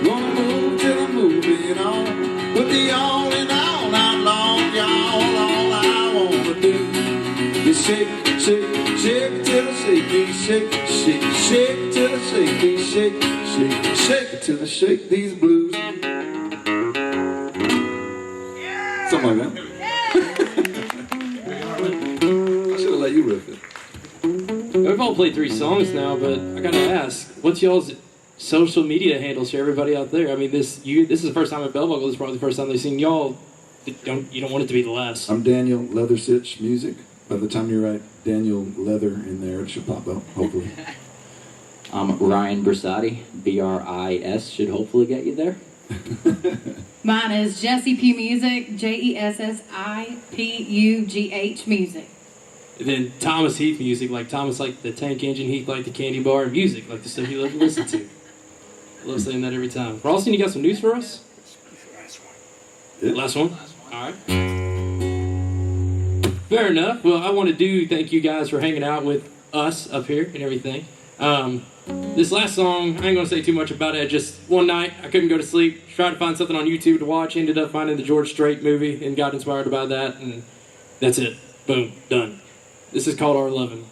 [SPEAKER 2] Gonna move till I'm moving on, put the all in all night long, y'all. All I wanna do is shake, shake, shake till I shake these, shake, shake, shake till I shake these, shake, shake, shake till I shake these blues. Something like that. I should have let you riff it.
[SPEAKER 5] We've all played 3 songs now, but I gotta ask, what's y'all's social media handles for everybody out there? I mean, this is the first time at Bell Buckle. This is probably the first time they've seen y'all. You don't want it to be the last.
[SPEAKER 2] I'm Daniel Leathersich Music. By the time you write Daniel Leather in there, it should pop up, hopefully.
[SPEAKER 3] I'm Ryan Briscotti, BRIS, should hopefully get you there.
[SPEAKER 4] Mine is Jessi Pugh Music, JESSIPUGH Music.
[SPEAKER 5] And then Thomas Heath Music, like Thomas like the tank engine, Heath like the candy bar, and music like the stuff you love to listen to. I love saying that every time. Ralston, you got some news for us?
[SPEAKER 2] Yeah.
[SPEAKER 5] Last one? Alright. Fair enough. Well, I want to thank you guys for hanging out with us up here and everything. This last song, I ain't going to say too much about it. Just one night, I couldn't go to sleep. Tried to find something on YouTube to watch. Ended up finding the George Strait movie and got inspired by that. And that's it. Boom. Done. This is called Our Lovin'.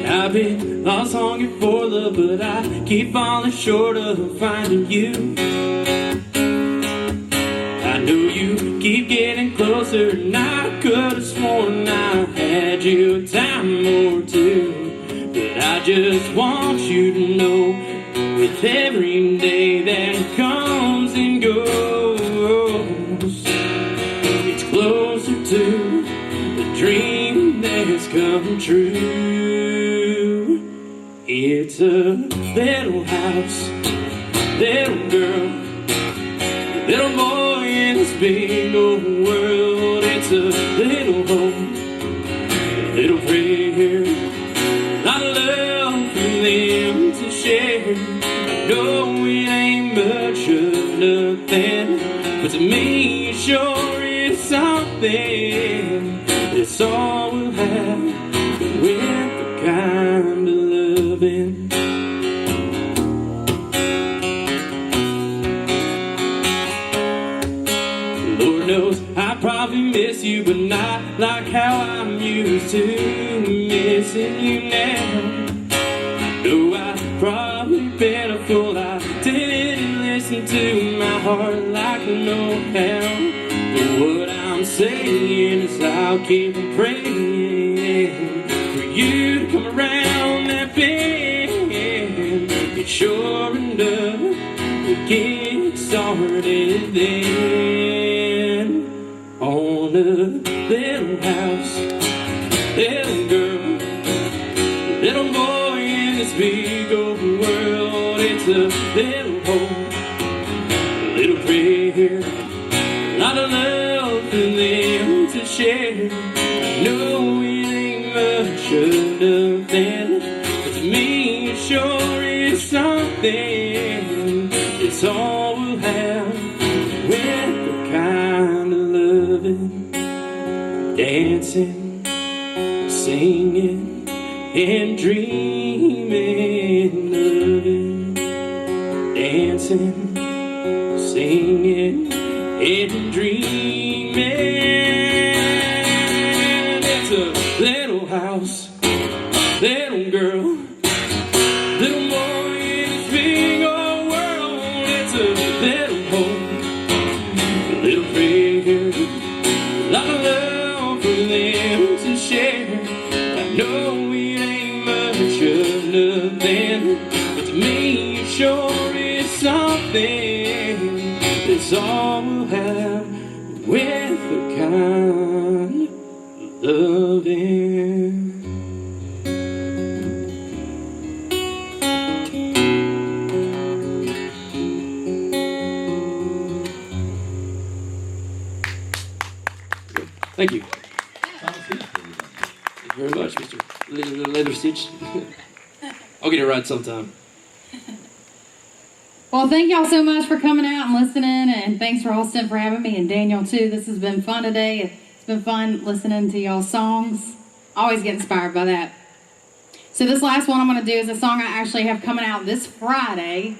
[SPEAKER 5] I've been lost longing for love, but I keep falling short of finding you. I know you keep getting closer, and I could have sworn I had you a time or two. But I just want you to know, with every day that comes and goes, it's closer to the dream that's come true. It's a little house, little girl, little boy in this big old world. It's a little home, a little prayer, a lot of love for them to share. I know it ain't much of nothing, but to me it sure is something. It's all we'll have with the kind of loving. Lord knows I probably miss you, but not like how I'm used to missing you now. No, I've probably been a fool. I didn't listen to my heart like I know how. But what I'm saying is I'll keep praying for you to come around that bend. And sure enough, we'll get started then. On a little house, little girl, little boy in this big old world. It's a little home, a little prayer, a lot of love for them to share. I know it much of nothing, but to me it sure is something. It's all we'll have with the kind of loving, dancing, singing, and dreaming of it. Dancing, singing, and dreaming. It's a little house, little girl, little more in this big old world. It's a little home, a little prayer, a lot of love for them to share. I know it ain't much of nothing, but to me it sure is something. It's all we'll have with the kind of loving. Thank you. Thank you very much, Mr. Leathersich. I'll get it right sometime.
[SPEAKER 4] Well, thank y'all so much for coming out and listening, and thanks for Austin for having me, and Daniel too. This has been fun today. It's been fun listening to y'all's songs. Always get inspired by that. So this last one I'm going to do is a song I actually have coming out this Friday.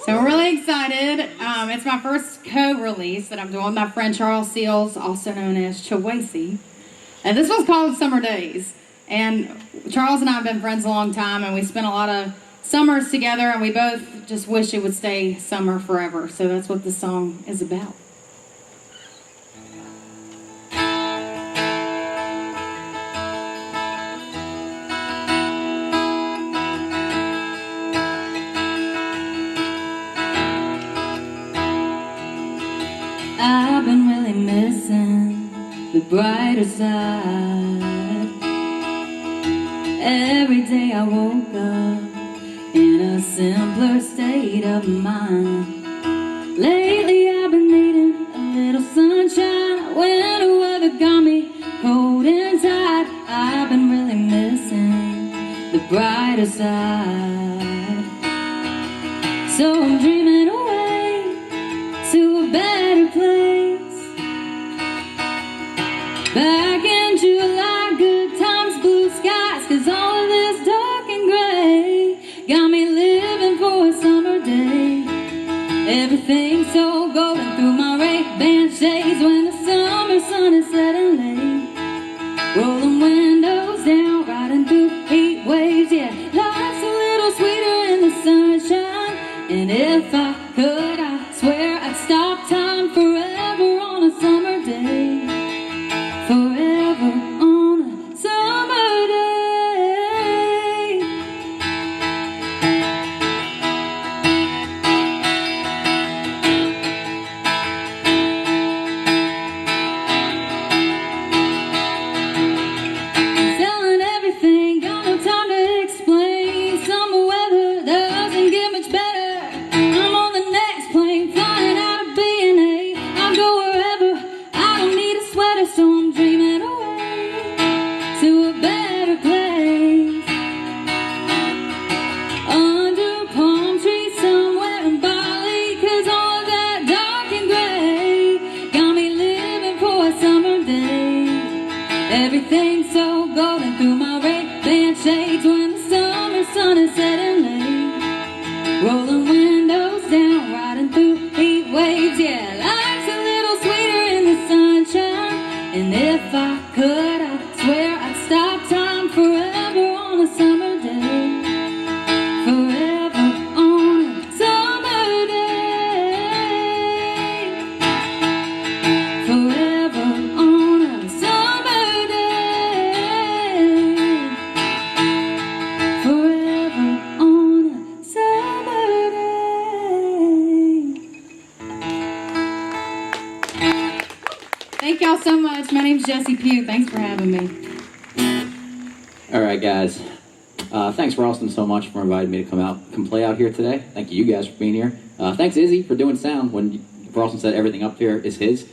[SPEAKER 4] So I'm really excited. It's my first co-release that I'm doing with my friend Charles Seals, also known as Chawasi. And this one's called Summer Days. And Charles and I have been friends a long time, and we spent a lot of summers together, and we both just wish it would stay summer forever. So that's what this song is about. I've been really missing the brighter side. Every day I woke up in a simpler state of mind. Lately I've been needing a little sunshine. Winter weather got me cold inside. I've been really missing the brighter side. So I'm dreaming away to a better place. Back in July, good times, blue skies, 'cause all of this dark and gray got me living for a summer day. Everything's so golden through my Ray-Ban shades when the summer sun is setting late. Rolling windows down, riding through heat waves, yeah. Life's a little sweeter in the sunshine. And if I could, I swear I'd stop time forever on a summer day. Forever on a summer day. Selling everything, got no time to explain. Summer weather doesn't get much better. I'm on the next plane, flying out of B&A. I'll go wherever, I don't need a sweater, so I'm dreaming away to a better place. Under a palm tree somewhere in Bali, 'cause all of that dark and gray got me living for a summer day. Everything's so golden through my Ray-Ban shades when the summer sun is setting late. Rolling windows down, riding through heat waves, yeah. Life's a little sweeter in the sunshine. And if I could, I swear I'd stop time forever on a summer day. Forever on a summer day. Forever on a summer day. Forever on a summer day. Thank y'all so much. My name's Jessi Pugh. Thanks for having me.
[SPEAKER 3] All right, guys. Thanks, Ralston, so much for inviting me to come play out here today. Thank you guys for being here. Thanks, Izzy, for doing sound. When Ralston said everything up here is his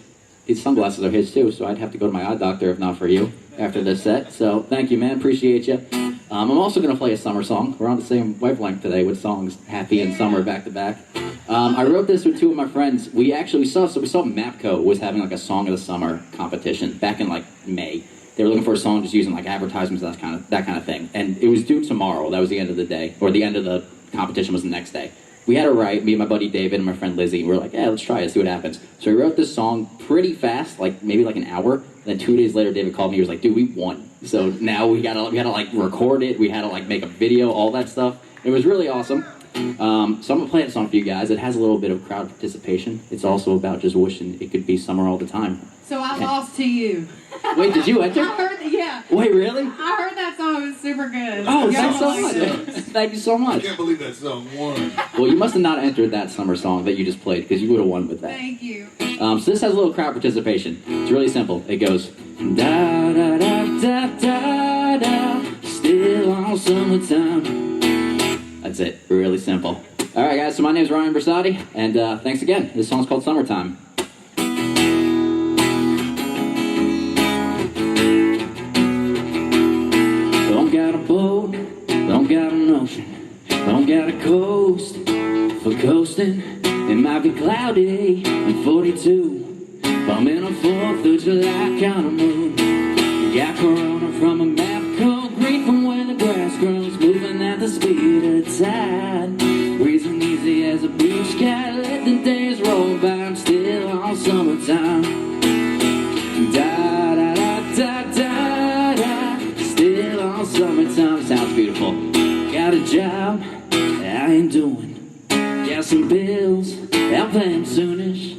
[SPEAKER 3] sunglasses are his too, so I'd have to go to my eye doctor if not for you. after this set. So thank you, man. Appreciate you. I'm also going to play a summer song. We're on the same wavelength today with songs Happy and Summer back to back. I wrote this with two of my friends. We saw Mapco was having like a Song of the Summer competition back in like May. They were looking for a song just using like advertisements, that kind of thing. And it was due tomorrow. That was the end of the day, or the end of the competition was the next day. We had to write, me and my buddy David and my friend Lizzie, we were like, yeah, let's try it, see what happens. So we wrote this song pretty fast, like maybe like an hour. And then 2 days later, David called me, he was like, dude, we won. So now we had to like record it, we had to like make a video, all that stuff. It was really awesome. So I'm gonna play a song for you guys. It has a little bit of crowd participation. It's also about just wishing it could be summer all the time.
[SPEAKER 4] So I lost to you.
[SPEAKER 3] Wait, did you enter?
[SPEAKER 4] I heard, yeah.
[SPEAKER 3] Wait, really?
[SPEAKER 4] I heard that song. It was super good.
[SPEAKER 3] Oh,
[SPEAKER 4] Y'all
[SPEAKER 3] thanks so
[SPEAKER 4] liked
[SPEAKER 3] much.
[SPEAKER 4] it.
[SPEAKER 3] Thank you so
[SPEAKER 2] I
[SPEAKER 3] much.
[SPEAKER 2] can't believe that song won.
[SPEAKER 3] Well, you must have not entered that summer song that you just played, because you would have won with that.
[SPEAKER 4] Thank you.
[SPEAKER 3] So this has a little crowd participation. It's really simple. It goes da da da da da da, still on summertime. That's it. Really simple. All right, guys. So my name's Ryan Briscotti, and thanks again. This song's called Summertime. Don't got a boat, don't got an ocean, don't got a coast for coasting. It might be cloudy and 42, but I'm in a 4th of July kind of mood. Got corona from a map, cold green from when the grass grows, moving at the speed of the tide. Breathing easy as a beach cat, let the days roll by, I'm still on summertime. Da da da da da da, still on summertime. Sounds beautiful. Got a job I ain't doing, got some bills I'll pay them soonish.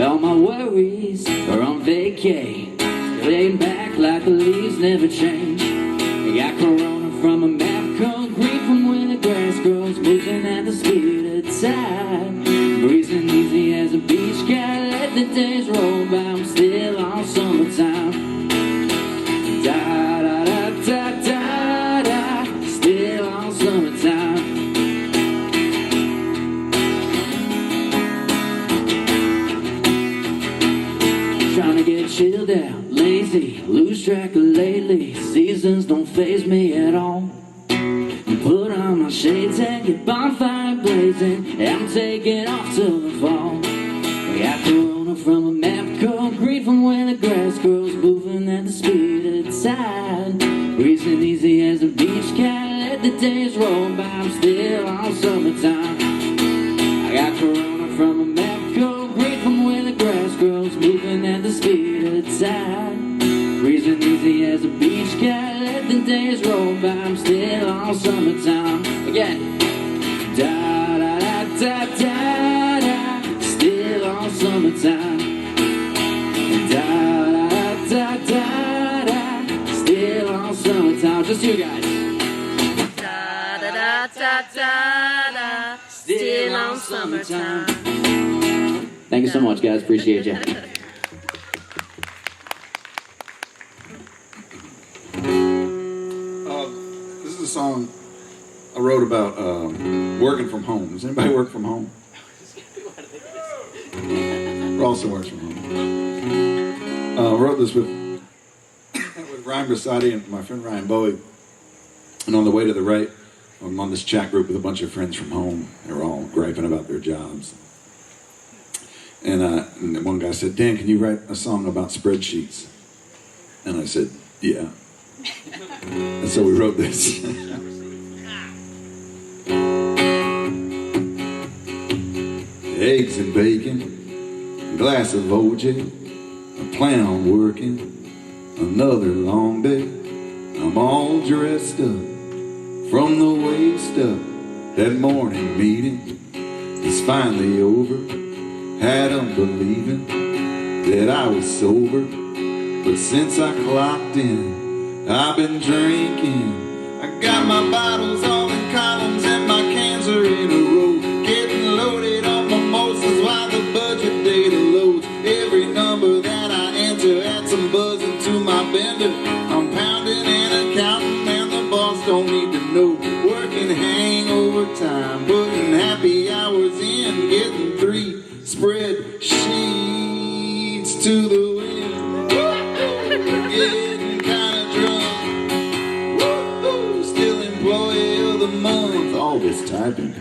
[SPEAKER 3] All my worries are on vacay, laying back like the leaves never change. I got corona from a map, cold green from when the grass grows, moving at the speed of the tide. Breathing easy as a beach cat, let the days roll by, I'm still on summertime. Da da da da da da, still on summertime. Trying to get chilled out, lazy, lose track of lately. Seasons don't faze me at all. Put on my shades and get bonfire blazing. I'm taking off till the fall. I got corona from a map, cold green from when the grass grows, moving at the speed of the tide. Breathing easy as a beach cat, let the days roll by, I'm still on summertime. I got corona from a map, cold green from when the grass grows, moving at the speed of the tide. Breathing easy as a beach cat, let the days roll by, I'm still on summertime. Again. Da da da da da da, still on summertime. Da da da da da, still on summertime. Just you guys.
[SPEAKER 6] Da da da da da da, still on summertime.
[SPEAKER 3] Thank you so much, guys. Appreciate you.
[SPEAKER 2] This is a song I wrote about working from home. Does anybody work from home? Rawson works from home. I wrote this with Ryan Briscotti and my friend Ryan Bowie. And on the way to the right, I'm on this chat group with a bunch of friends from home. They're all griping about their jobs. And one guy said, Dan, can you write a song about spreadsheets? And I said, yeah. And so we wrote this. Eggs and bacon, a glass of OJ. I plan on working another long day. I'm all dressed up from the waist up. That morning meeting is finally over. Had 'em believing that I was sober, but since I clocked in, I've been drinking. I got my bottles all in columns and my cans are in a row, getting loaded on mimosas while the budget data loads. Every number that I enter adds some buzz into my bender. I'm pounding and accounting and the boss don't need to know. Working hangover time, putting happy hours in, getting 3 spreadsheets to the wind. Getting kind of all this typing.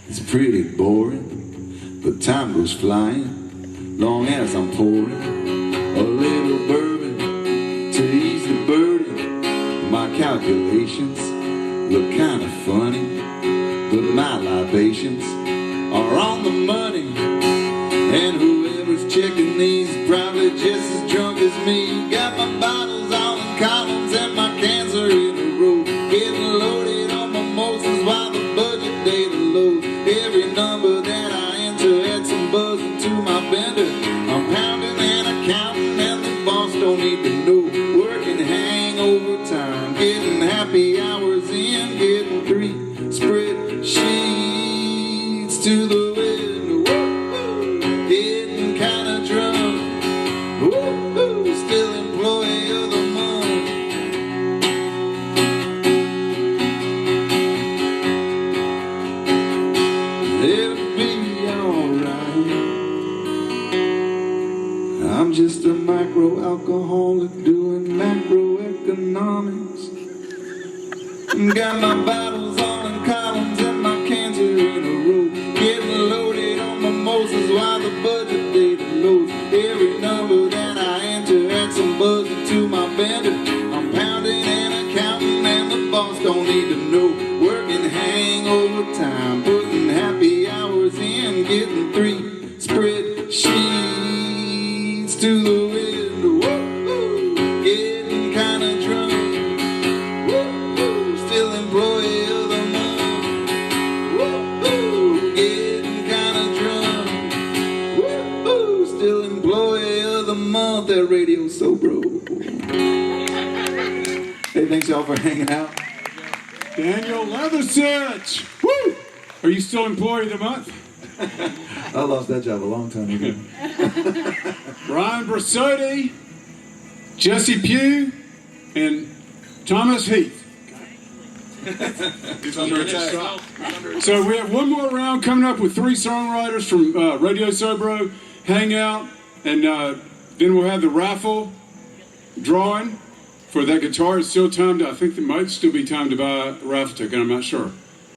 [SPEAKER 2] It's pretty boring, but time goes flying, long as I'm pouring a little bourbon to ease the burden. My calculations look kind of funny, but my libations are on the money. And whoever's checking these is probably just as drunk as me. Got my bottles all in columns and my cans are in a row, getting loaded on mimosas while the budget data loads. Every number that I enter adds some buzzing to my bender. I'm pounding and accounting and the boss don't need to know. Working hangover time, getting happy hours in, getting 3 spreadsheets to the window. Woo-hoo, getting kinda drunk. Woo-hoo, still employee of the month. It'll be alright. I'm just a micro-alcoholic doing macroeconomics. Got my bottles all in columns and my cans are in a row, getting loaded on mimosas while the budget data loads. Every number that I enter adds some buzzing to my bender. I'm pounding and accounting and the boss don't need to know. Working hangover time, putting happy hours in, getting 3 spreadsheets to the window. Woo-hoo, getting kinda drunk. Woo-hoo, still employee of the month. Woo-hoo, getting kinda drunk. Woo-hoo, still employee of the month at Radio Sobro. Hey, thanks y'all for hanging out.
[SPEAKER 1] Daniel Leathersich. Woo! Are you still employee of the month?
[SPEAKER 2] I lost that job a long time ago.
[SPEAKER 1] Ryan Briscotti, Jessi Pugh, and Thomas Heath. So we have one more round coming up with 3 songwriters from Radio Sobro, hang out, and then we'll have the raffle drawing for that guitar. It's still time to, I think there might still be time to buy a raffle ticket, I'm not sure.